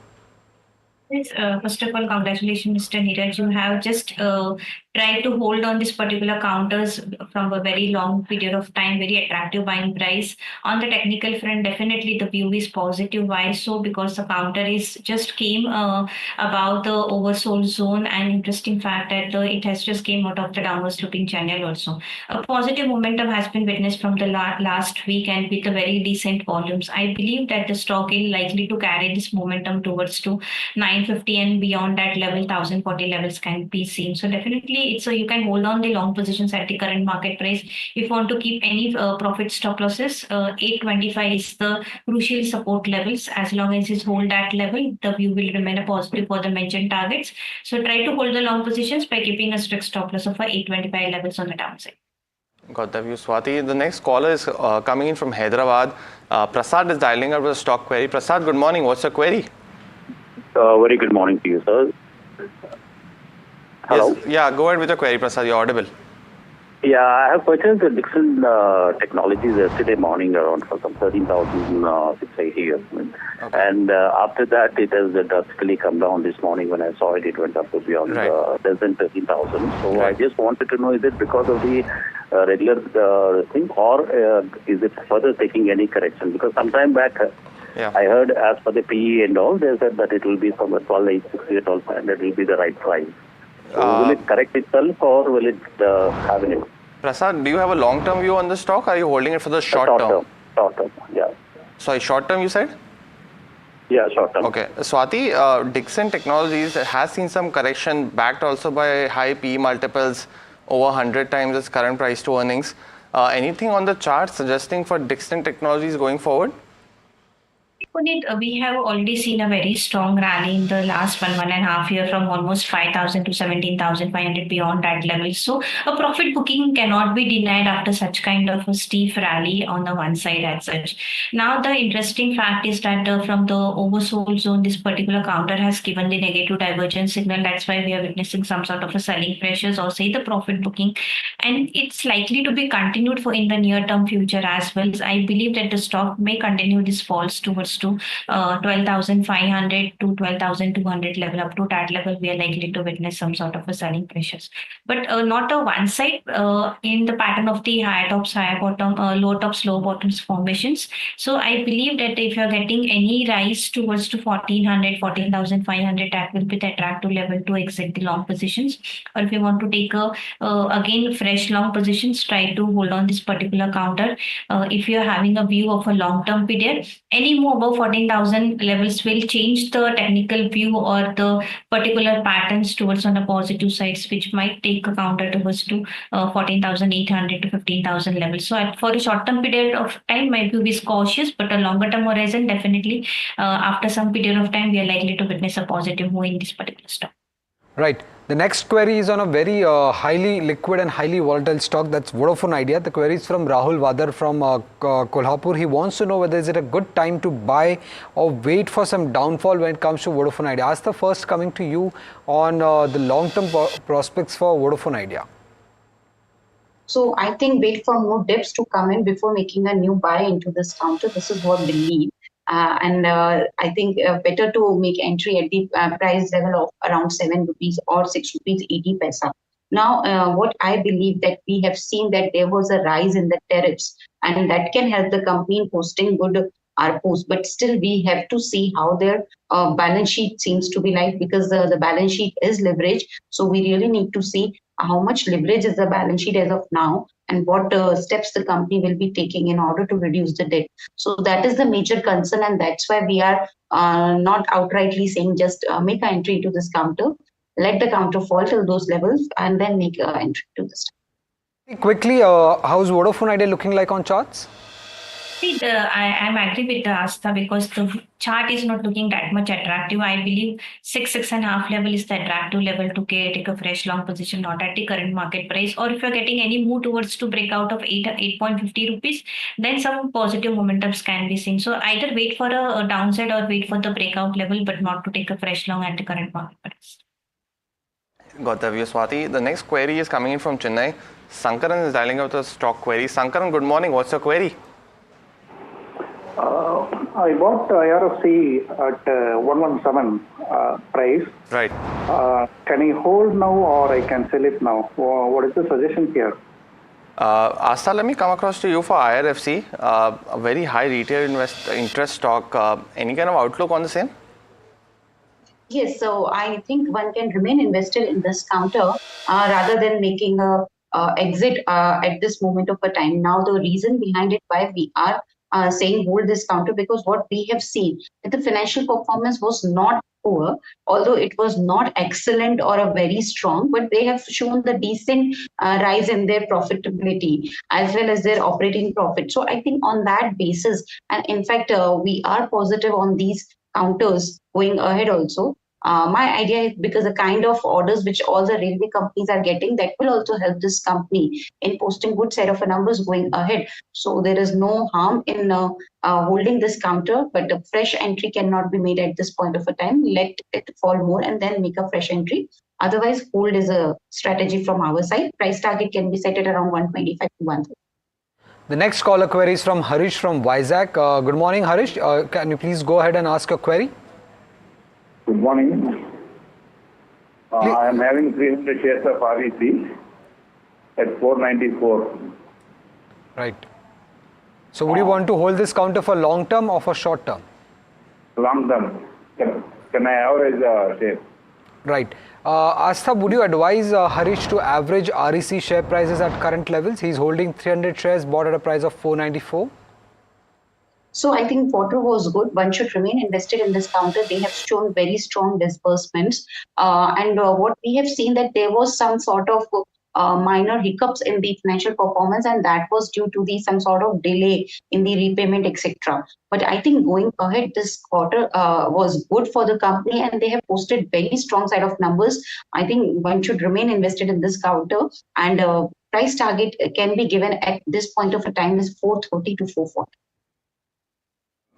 Yes, first of all, congratulations, Mr. Neeraj. You have just tried to hold on this particular counters from a very long period of time, very attractive buying price. On the technical front, definitely the view is positive. Why so? Because the counter is just came about the oversold zone, and interesting fact that it has just came out of the downward sloping channel also. A positive momentum has been witnessed from the last week and with a very decent volumes. I believe that the stock is likely to carry this momentum towards to 950 and beyond that level, 1040 levels can be seen. So definitely it's so you can hold on the long positions at the current market price. If you want to keep any profit stop losses, 825 is the crucial support levels. As long as it's hold that level, the view will remain a positive for the mentioned targets. So try to hold the long positions by keeping a strict stop loss of 825 levels on the downside. Got the view, Swati. The next caller is coming in from Hyderabad. Prasad is dialing up with a stock query. Prasad, good morning. What's your query? Very good morning to you, sir. Hello? Yes. Yeah, go ahead with your query, Prasad. You're audible. Yeah, I have purchased the Dixon Technologies yesterday morning around for some 13,680. And after that, it has drastically come down this morning. When I saw it, it went up to beyond less than 13,000. So I just wanted to know, is it because of the regular thing, or is it further taking any correction? Because sometime back, I heard as per the PE and all, they said that it will be somewhere 12,860 or 12,500 will be the right price. So will it correct itself, or will it have an impact? Prasad, do you have a long-term view on the stock? Or are you holding it for the short-term? Short-term, yeah. Sorry, short-term you said? Yeah, short-term. Okay. Swati, Dixon Technologies has seen some correction, backed also by high PE multiples, over 100 times its current price to earnings. Anything on the chart suggesting for Dixon Technologies going forward? Puneet, we have already seen a very strong rally in the last one and a half year from almost 5,000 to 17,500 beyond that level. So a profit booking cannot be denied after such kind of a steep rally on the one side as such. Now the interesting fact is that from the oversold zone, this particular counter has given the negative divergence signal. That's why we are witnessing some sort of a selling pressures or say the profit booking. And it's likely to be continued for in the near term future as well. I believe that the stock may continue this falls towards to 12,500 to 12,200 level. Up to that level, we are likely to witness some sort of a selling pressures. But not a one side in the pattern of the high tops, high bottom, low tops, low bottoms formations. So I believe that if you're getting any rise towards to 1400, 14,500, that will be the attractive level to exit the long positions. Or if you want to take a again fresh long positions, try to hold on this particular counter. If you're having a view of a long-term period, any move above 14,000 levels will change the technical view or the particular patterns towards on the positive sides, which might take a counter towards to 14,800 to 15,000 levels. So for a short-term period of time, my view is cautious, but a longer-term horizon, definitely after some period of time, we are likely to witness a positive move in this particular stock. Right. The next query is on a very highly liquid and highly volatile stock. That's Vodafone Idea. The query is from Rahul Vadar from Kolhapur. He wants to know whether is it a good time to buy or wait for some downfall when it comes to Vodafone Idea. Ask the first coming to you on the long-term prospects for Vodafone Idea. So I think wait for more dips to come in before making a new buy into this counter. This is what we believe. I think better to make entry at the price level of around 7 rupees or 6 rupees 80 paisa. Now, what I believe that we have seen that there was a rise in the tariffs, and that can help the company in posting good ARPUs. But still, we have to see how their balance sheet seems to be like, because the balance sheet is leveraged. So we really need to see how much leverage is the balance sheet as of now, and what steps the company will be taking in order to reduce the debt. So that is the major concern, and that's why we are not outrightly saying just make an entry into this counter, let the counter fall till those levels, and then make an entry to this. Quickly, how's Vodafone Idea looking like on charts? See, I'm agree with the Asta because the chart is not looking that much attractive. I believe 6.5 level is the attractive level to take a fresh long position, not at the current market price. Or if you're getting any move towards to break out of 8.50 rupees, then some positive momentums can be seen. So either wait for a downside or wait for the breakout level, but not to take a fresh long at the current market price. Got the view, Swati. The next query is coming in from Chennai. Sankaran is dialing out the stock query. Sankaran, good morning. What's your query? I bought IRFC at 117 price. Right. Can I hold now or I can sell it now? What is the suggestion here? Asta, let me come across to you for IRFC, a very high retail interest stock. Any kind of outlook on the same? Yes, so I think one can remain invested in this counter rather than making a exit at this moment of a time. Now, the reason behind it why we are saying hold this counter, because what we have seen that the financial performance was not poor, although it was not excellent or a very strong, but they have shown the decent rise in their profitability as well as their operating profit. So I think on that basis, and in fact, we are positive on these counters going ahead also. My idea is because the kind of orders which all the railway companies are getting, that will also help this company in posting good set of numbers going ahead. So there is no harm in holding this counter, but a fresh entry cannot be made at this point of a time. Let it fall more and then make a fresh entry. Otherwise, hold is a strategy from our side. Price target can be set at around 125 to 130. The next caller query is from Harish from Vizag. Good morning, Harish. Can you please go ahead and ask your query? Good morning. I am having 300 shares of REC at 494. Right. So would you want to hold this counter for long term or for short term? Long term. Can I average the share? Right. Astha, would you advise Harish to average REC share prices at current levels? He's holding 300 shares bought at a price of 494. So I think quarter was good. One should remain invested in this counter. They have shown very strong disbursements. And what we have seen that there was some sort of minor hiccups in the financial performance, and that was due to some sort of delay in the repayment, etc. But I think going ahead, this quarter was good for the company, and they have posted very strong side of numbers. I think one should remain invested in this counter, and price target can be given at this point of a time is 430 to 440.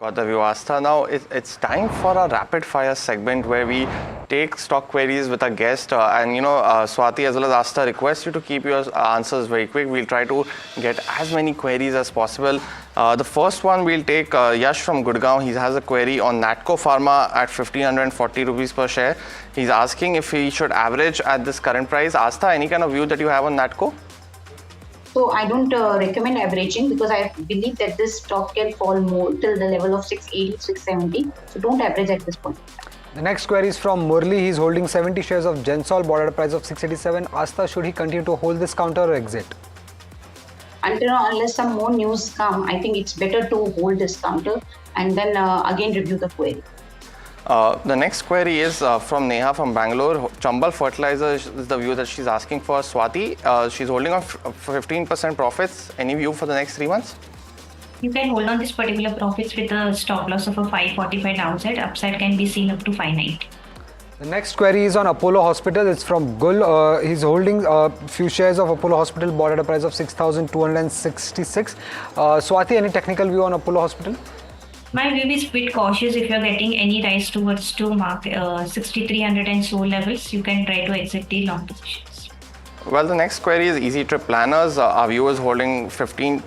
Got the view, Asta. Now it's time for a rapid fire segment where we take stock queries with a guest, and Swati as well as Asta request you to keep your answers very quick. We'll try to get as many queries as possible. The first one we'll take Yash from Gurgaon. He has a query on Natco Pharma at 1540 rupees per share. He's asking if he should average at this current price. Asta, any kind of view that you have on Natco? So I don't recommend averaging, because I believe that this stock can fall more till the level of 680, 670. So don't average at this point. The next query is from Murli. He's holding 70 shares of Gensol bought at a price of 687. Asta, should he continue to hold this counter or exit? Unless some more news come, I think it's better to hold this counter and then again review the query. The next query is from Neha from Bangalore. Chambal Fertilizer is the view that she's asking for. Swati, she's holding on 15% profits. Any view for the next 3 months? You can hold on this particular profits with a stop loss of a 545 downside. Upside can be seen up to 590. The next query is on Apollo Hospital. It's from Gul. He's holding a few shares of Apollo Hospital bought at a price of 6,266. Swati, any technical view on Apollo Hospital? My view is a bit cautious. If you're getting any rise towards to mark 6,300 and so levels, you can try to exit the long positions. Well, the next query is Easy Trip Planners. Our viewer is holding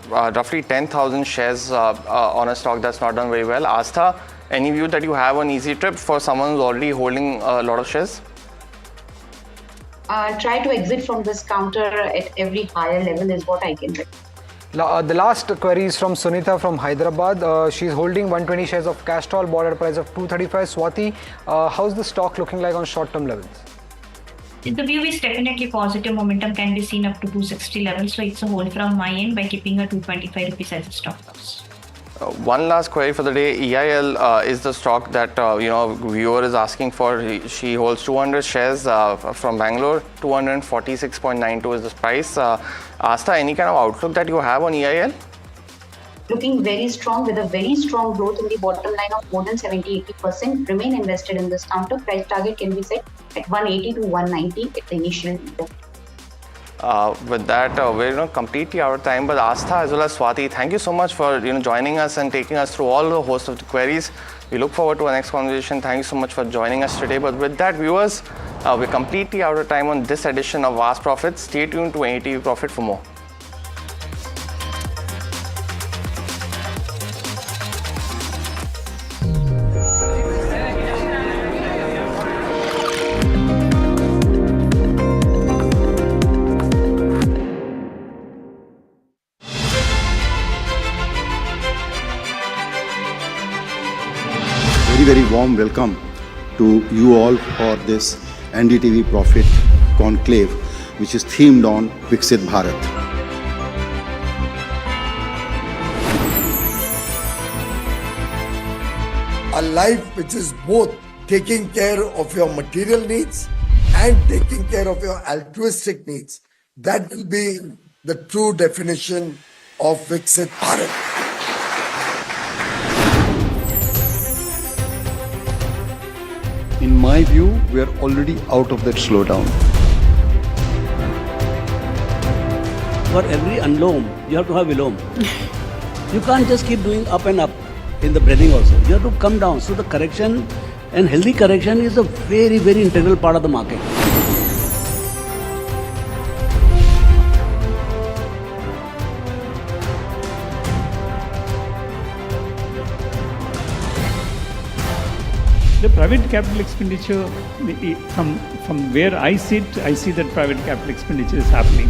roughly 10,000 shares on a stock that's not done very well. Astha, any view that you have on Easy Trip for someone who's already holding a lot of shares? Try to exit from this counter at every higher level is what I can recommend. The last query is from Sunita from Hyderabad. She's holding 120 shares of Castrol bought at a price of 235. Swati, how's the stock looking like on short-term levels? The view is definitely positive. Momentum can be seen up to 260 levels. So it's a hold from my end by keeping a 225 rupees as a stop loss. One last query for the day. EIL is the stock that viewer is asking for. She holds 200 shares from Bangalore. 246.92 is the price. Astha, any kind of outlook that you have on EIL? Looking very strong with a very strong growth in the bottom line of more than 70-80%. Remain invested in this counter. Price target can be set at 180 to 190 at the initial investment. With that, we're completely out of time. But Astha as well as Swati, thank you so much for joining us and taking us through all the host of the queries. We look forward to our next conversation. Thank you so much for joining us today. But with that, viewers, we're completely out of time on this edition of Vast Profits. Stay tuned to NDTV Profit for more. warm welcome to you all for this NDTV Profit conclave, which is themed on Viksit Bharat. A life which is both taking care of your material needs and taking care of your altruistic needs. That will be the true definition of Viksit Bharat. In my view, we are already out of that slowdown. For every unloam, you have to have vilom. You can't just keep doing up and up in the breathing also. You have to come down. So the correction and healthy correction is a very, very integral part of the market. The private capital expenditure, from where I sit, I see that private capital expenditure is happening.